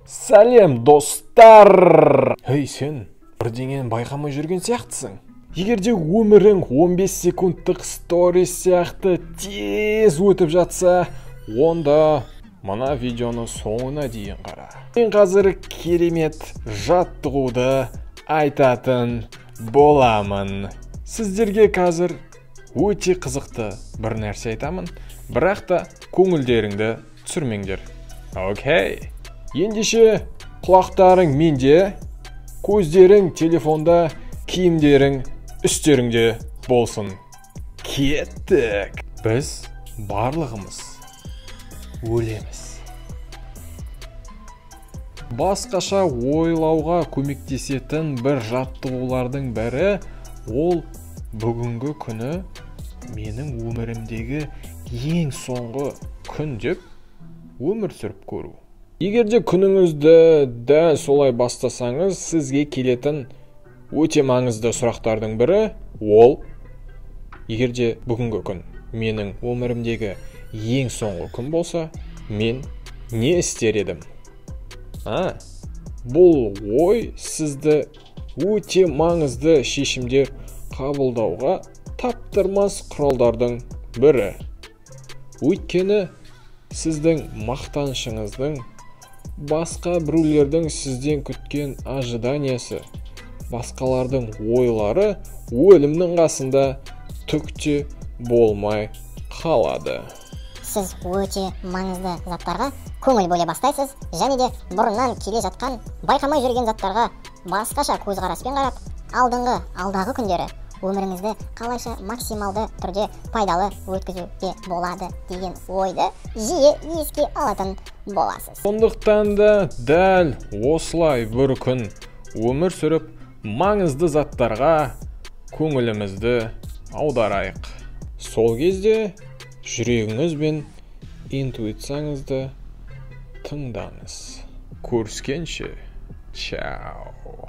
Сәлем, достар! Хей, сен бірдеңені байқамай жүрген сияқтысың. Егерде өмірің 15 секундтық сторис сияқты тез өтіп жатса, онда мына видеоны соңына дейін қара. Мен қазір керемет жаттығуды айтатын боламын. Сіздерге қазір өте қызықты бір нәрсе айтамын, бірақ та көңілдеріңді түсірмеңдер. Окей. Ендеше құлақтарың менде, көздерің телефонда, киімдерің үстеріңде болсын. Кеттік. Біз барлығымыз өлеміз. Басқаша ойлауға көмектесетін бір жаттығулардың бірі ол бүгінгі күні менің өмірімдегі ең соңғы күн деп өмір сүріп көру. Егерде күніңізді дәл солай бастасаңыз, сізге келетін өте маңызды сұрақтардың бірі ол, егерде бүгінгі күн менің өмірімдегі ең соңғы күн болса, мен не істер едім? Бұл ой сізді өте маңызды шешімдер қабылдауға таптырмас құралдардың бірі. Өйткені сіздің мақтанышыңыздың, басқа біреулердің сізден күткен ожиданиясы, басқалардың ойлары өлімнің қасында түкте болмай қалады. Сіз өте маңызды заттарға көңіл бөле бастайсыз, және де бұрыннан келе жатқан, байқамай жүрген заттарға басқаша көзқараспен қарап, алдағы күндері өміріңізді қалайша максималды түрде пайдалы өткізуге болады деген ойды жиі еске алатын боласыз. Сондықтан да дәл осылай бір күн өмір сүріп, маңызды заттарға көңілімізді аударайық. Сол кезде жүрегіңіз бен интуицияңызды тыңдаңыз. Көріскенше, чао.